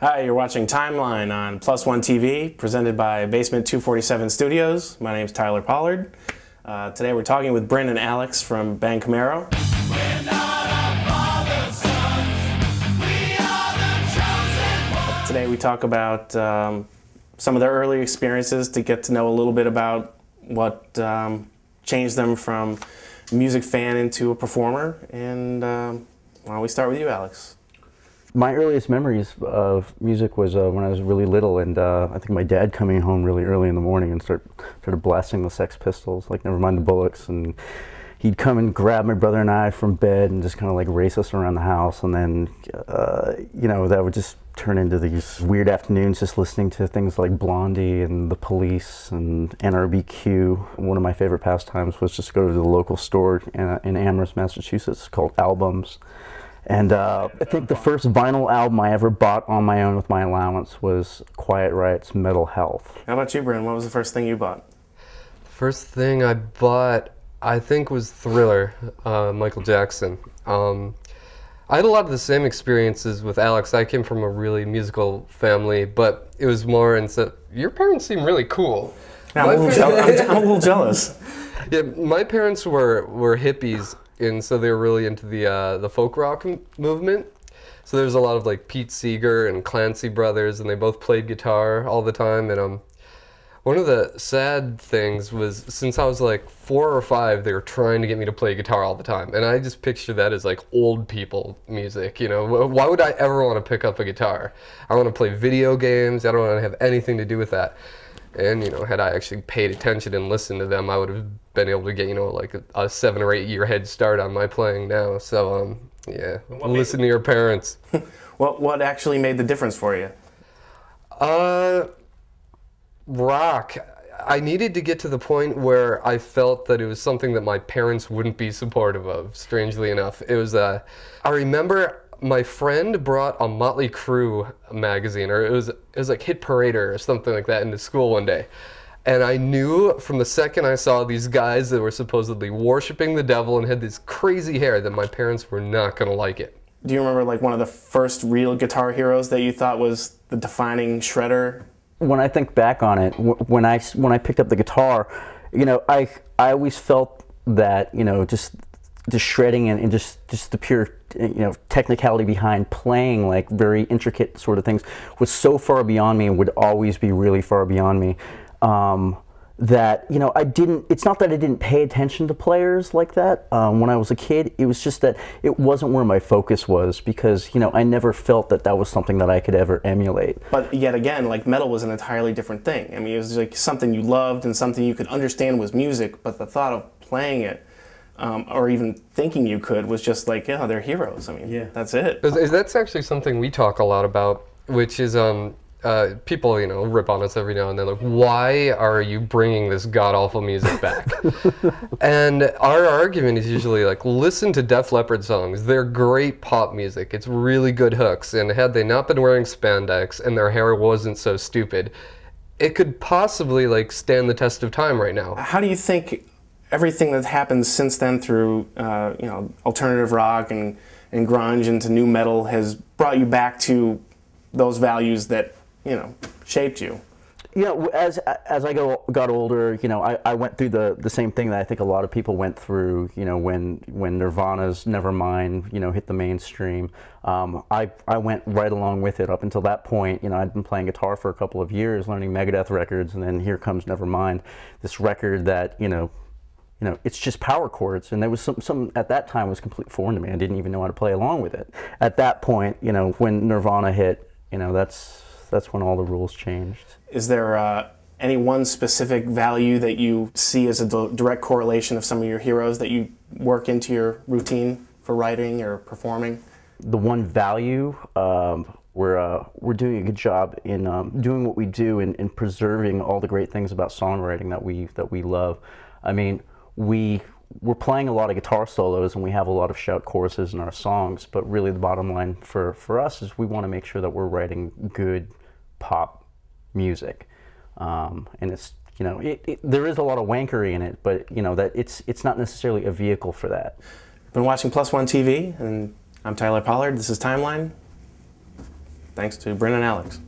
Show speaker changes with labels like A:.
A: Hi, you're watching Timeline on Plus One TV, presented by Basement 247 Studios. My name's Tyler Pollard. Today we're talking with Bryn and Alex from Bang Camaro. We're not our father's sons. We are the chosen ones. Today we talk about some of their early experiences to get to know a little bit about what changed them from a music fan into a performer. And why don't we start with you, Alex?
B: My earliest memories of music was when I was really little, and I think my dad coming home really early in the morning and started blasting the Sex Pistols, like Nevermind the Bullocks, and he'd come and grab my brother and I from bed and just kind of like race us around the house, and then you know, that would just turn into these weird afternoons just listening to things like Blondie and The Police and NRBQ. One of my favorite pastimes was just go to the local store in Amherst, Massachusetts, called Albums. And I think the first vinyl album I ever bought on my own with my allowance was Quiet Riot's Mental Health.
A: How about you, Bryn? What was the first thing you bought?
C: First thing I bought, I think, was Thriller, Michael Jackson. I had a lot of the same experiences with Alex. I came from a really musical family, but it was more in your parents seem really cool.
A: I'm a little jealous.
C: Yeah, my parents were hippies. And so they were really into the folk rock movement. So there's a lot of like Pete Seeger and Clancy Brothers, and they both played guitar all the time. And one of the sad things was, since I was like 4 or 5, they were trying to get me to play guitar all the time. And I just picture that as like old people music, you know. Why would I ever want to pick up a guitar? I want to play video games. I don't want to have anything to do with that. And, you know, had I actually paid attention and listened to them, I would have been able to get, you know, like a 7 or 8 year head start on my playing now. So, yeah, listen to your parents.
A: What actually made the difference for you?
C: Rock. I needed to get to the point where I felt that it was something that my parents wouldn't be supportive of, strangely enough. It was, I remember my friend brought a Motley Crue magazine, or it was like Hit Parader or something like that, into school one day. And I knew from the second I saw these guys that were supposedly worshiping the devil and had this crazy hair that my parents were not going to like it.
A: Do you remember like one of the first real guitar heroes that you thought was the defining shredder?
B: When I think back on it, when I picked up the guitar, you know, I always felt that, you know, just shredding and just the pure, you know, technicality behind playing like very intricate sort of things was so far beyond me, and would always be really far beyond me, that, you know, it's not that I didn't pay attention to players like that when I was a kid. It was just that it wasn't where my focus was, because, you know, I never felt that that was something that I could ever emulate.
A: But yet again, like, metal was an entirely different thing. I mean, it was like something you loved and something you could understand was music, but the thought of playing it, or even thinking you could, was just like, yeah, they're heroes. I mean, yeah, that's it.
C: That's actually something we talk a lot about, which is people, you know, rip on us every now and then, like, why are you bringing this god-awful music back? And our argument is usually like, listen to Def Leppard songs. They're great pop music. It's really good hooks. And had they not been wearing spandex and their hair wasn't so stupid, it could possibly like stand the test of time right now.
A: How do you think everything that's happened since then through you know, alternative rock and grunge into new metal has brought you back to those values that, you know, shaped you?
B: You know, as I got older, you know, I went through the same thing that I think a lot of people went through, you know, when Nirvana's Nevermind, you know, hit the mainstream. I went right along with it up until that point. You know, I'd been playing guitar for a couple of years, learning Megadeth records, and then here comes Nevermind, this record that, you know, it's just power chords, and there was some at that time was completely foreign to me. I didn't even know how to play along with it. At that point, you know, when Nirvana hit, you know, that's when all the rules changed.
A: Is there any one specific value that you see as a direct correlation of some of your heroes that you work into your routine for writing or performing?
B: The one value, we're doing a good job in doing what we do and preserving all the great things about songwriting that we love. I mean, we're playing a lot of guitar solos and we have a lot of shout choruses in our songs, but really the bottom line for us is we want to make sure that we're writing good pop music, and it's, you know, there is a lot of wankery in it, but, you know, that it's not necessarily a vehicle for that.
A: Been watching Plus One TV, and I'm Tyler Pollard. This is Timeline. Thanks to Bryn and Alex.